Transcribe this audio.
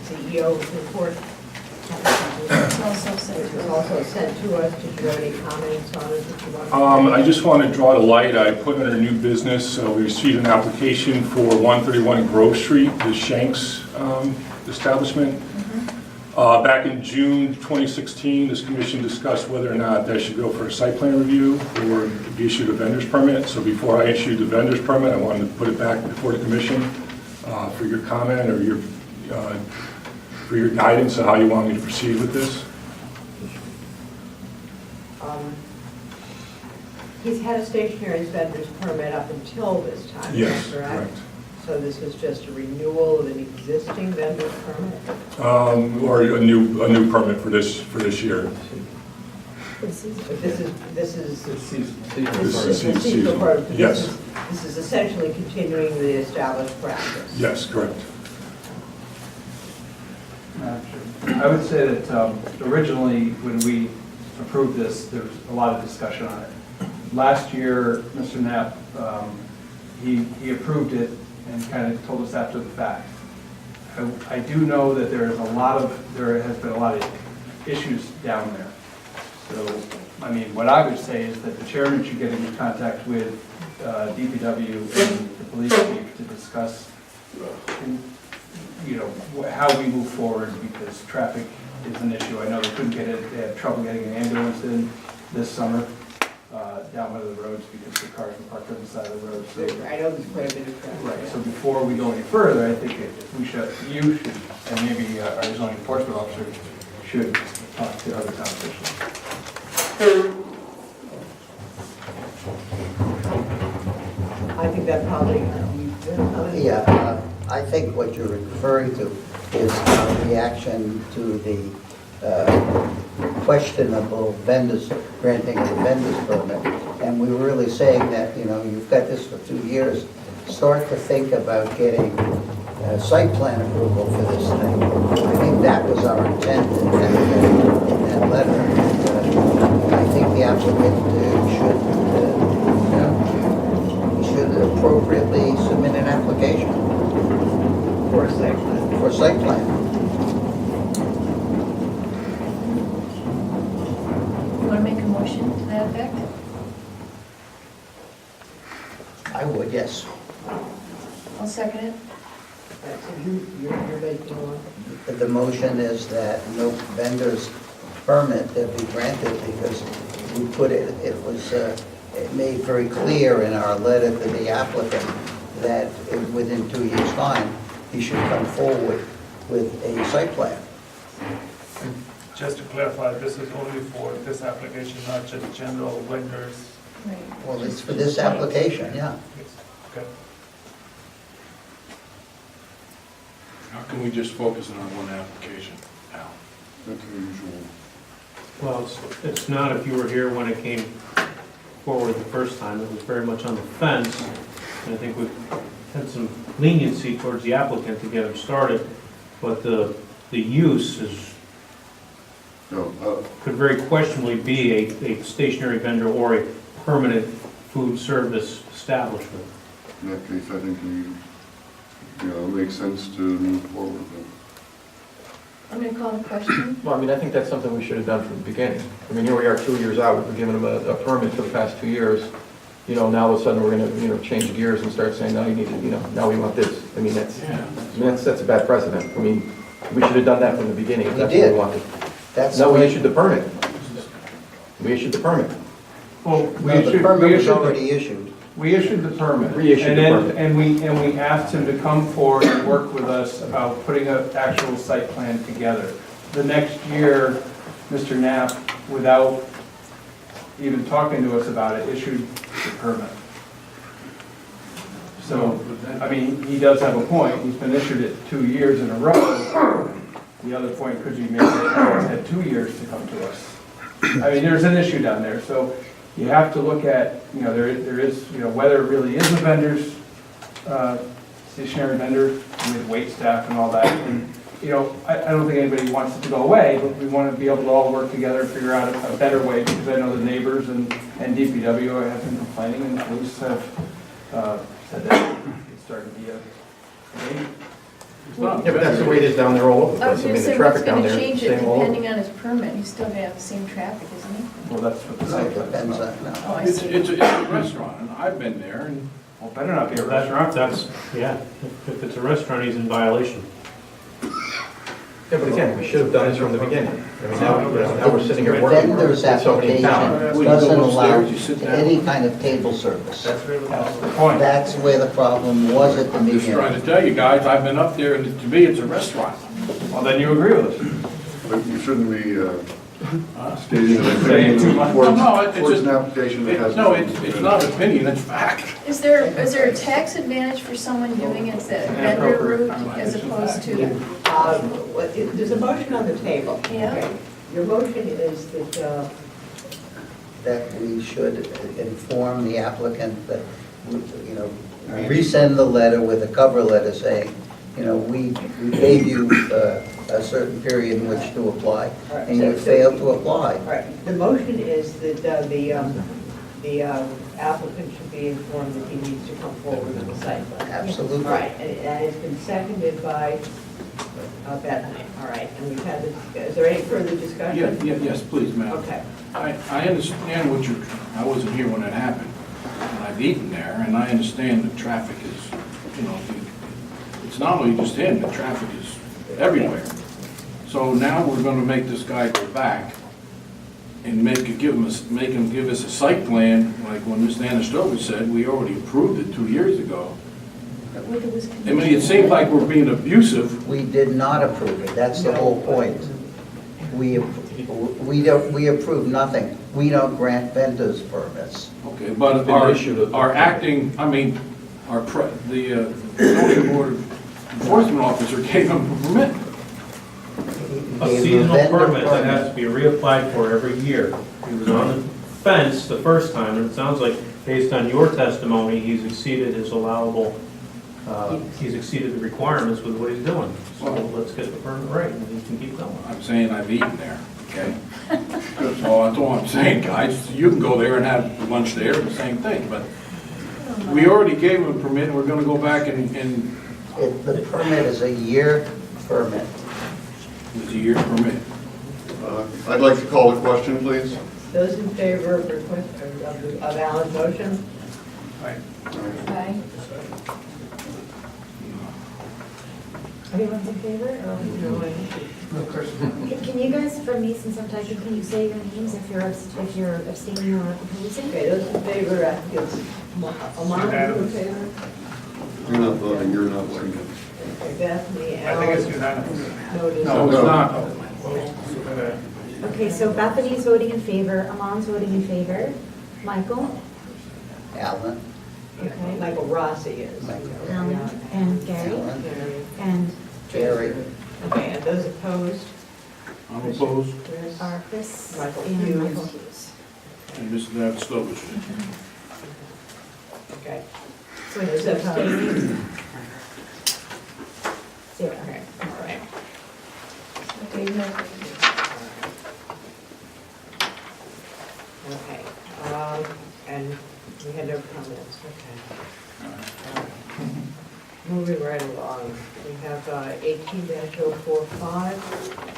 ZEO report. Which was also sent to us. Did you have any comments on it that you want to I just want to draw to light, I put under new business, we received an application for 131 Grove Street, the Shanks establishment. Back in June 2016, this commission discussed whether or not that should go for a site plan review or be issued a vendor's permit. So before I issued the vendor's permit, I wanted to put it back before the commission for your comment or for your guidance on how you want me to proceed with this. He's had a stationary vendor's permit up until this time, Yes, correct? correct. So this is just a renewal of an existing vendor's permit? Or a new permit for this year. But this is seasonal. permit. Yes. This is essentially continuing the established practice. Yes, correct. I would say that originally, when we approved this, there was a lot of discussion on it. Last year, Mr. Knapp, he approved it and kind of told us after the fact. I do know that there has been a lot of issues down there. So, I mean, what I would say is that the chairman should get into contact with DPW and the police chief to discuss, you know, how we move forward, because traffic is an issue. I know they had trouble getting an ambulance in this summer down one of the roads because the cars were parked on the side of the road. So, I know there's quite a bit of traffic. right, so before we go any further, I think you should, and maybe our zoning enforcement officer should talk to other town officials. I think that probably, Yeah, I think what you're referring to is a reaction to the questionable vendors, granting of the vendor's permit. And we were really saying that, you know, you've got this for 2 years, start to think about getting site plan approval for this thing. I think that was our intent in that letter. And I think the applicant should appropriately submit an application for a site plan. for site plan. You want to make a motion to that effect? I would, yes. I'll second it. You're making one. The motion is that no vendor's permit be granted because we put it, it made very clear in our letter to the applicant that within 2 years' time, he should come forward with a site plan. Just to clarify, this is only for this application, not just general vendors. Right. Well, it's for this application, yeah. Okay. How can we just focus on one application now? That's the usual. Well, it's not if you were here when it came forward the first time. It was very much on the fence. And I think we've had some leniency towards the applicant to get him started. But the use is, could very questionably be a stationary vendor or a permanent food service establishment. In that case, I think it makes sense to move forward with it. I'm going to call the question. Well, I mean, I think that's something we should have done from the beginning. I mean, here we are 2 years out, we've been giving them a permit for the past 2 years. You know, now all of a sudden we're going to, change gears and start saying, now you need to, now we want this. I mean, that's a bad precedent. I mean, we should have done that from the beginning. If that's what we wanted. No, we issued the permit. We issued the permit. Well, the permit was already issued. We issued the permit. Reissued the permit. And we asked him to come forward and work with us about putting an actual site plan together. The next year, Mr. Knapp, without even talking to us about it, issued the permit. So, I mean, he does have a point. He's been issued it 2 years in a row. The other point could be made that he's had 2 years to come to us. I mean, there's an issue down there. So you have to look at, there is, whether it really is a vendor's, stationary vendor with wait staff and all that. And, I don't think anybody wants it to go away, but we want to be able to all work together and figure out a better way, because I know the neighbors and DPW have been complaining, and the police have said that it's starting to be a It's not Yeah, but that's the way it is down there all over the I was place. I gonna mean, the say, what's traffic down gonna there, change it same all over. depending on his permit? He's still gonna have the same traffic, isn't he? Well, that's what the No, site it plan depends is on, about. Oh, I It's see. a restaurant, and I've been there, and Well, better not be a That- restaurant. That's, yeah, if it's a restaurant, he's in violation. Yeah, but again, we should have done this from the beginning. I mean, now we're sitting here working with vendor's somebody in town. application Well, you doesn't go allow upstairs, you sit down. any kind of table service. That's the point. That's where the problem was at the I'm just trying beginning. to tell you guys, I've been up there, and to me, it's a restaurant. Well, then you agree with us. But you shouldn't be Huh? stating an Saying too opinion much. towards No, it's towards just- an application that has. No, it's not opinion, it's fact. Is there a tax advantage for someone doing it, the vendor route, as opposed to? There's a motion on the table. Yeah. Okay. Your motion is that, That we should inform the applicant that, you know, resend the letter with a cover letter saying, you know, we gave you a certain period in which to apply, and you failed to apply. all right, the motion is that the applicant should be informed that he needs to come forward with a site plan. Absolutely. All right, and it's been seconded by Bethany. All right, and we've had this, is there any further discussion? Yes, please, ma'am. Okay. I understand what you're, I wasn't here when it happened, and I've eaten there, and I understand the traffic is, you know, it's not only just him, the traffic is everywhere. So now we're gonna make this guy go back and make him give us a site plan, like when Mr. Anastovich said, we already approved it 2 years ago. But with it was I mean, it seems like we're being abusive. We did not approve it, that's the whole point. We approve nothing. We don't grant vendors permits. Okay, but Been issued a- our acting, I mean, the zoning board enforcement officer gave him a permit. A Gave seasonal vendor permit that has to be reapplied for every year. He was on the fence the first time, and it sounds like, based on your testimony, he's exceeded his allowable, he's exceeded the requirements with what he's doing. So let's get the permit right, and he can keep going. I'm saying I've eaten there, okay? So that's all I'm saying, guys. You can go there and have lunch there, the same thing, but we already gave him a permit, and we're gonna go back and The permit is a year permit. it was a year permit. I'd like to call the question, please. Those in favor of request, of Alan's motion? Aye. Anyone in favor? No. Can you guys, for me, since I'm typing, can you say your names if you're abstaining or opposing? Okay, those in favor, I think it's Amanda, you in favor? You're not voting, you're not voting. Okay, Bethany, I think it's Alan. unanimous. No, it is No, it's not. not. Okay, so Bethany's voting in favor, Amon's voting in favor, Michael, Alan? Okay, Michael Rossi is. Alan, and Gary, Alan? and Jerry? Okay, and those opposed? I'm opposed, Chris? Chris, Michael and Hughes. Michael Hughes. and Mr. Anastovich. Okay. So it's opposed. 0. Okay, all right. Okay, you know. Okay, and we had no comments, okay. Moving right along, we have 18-045.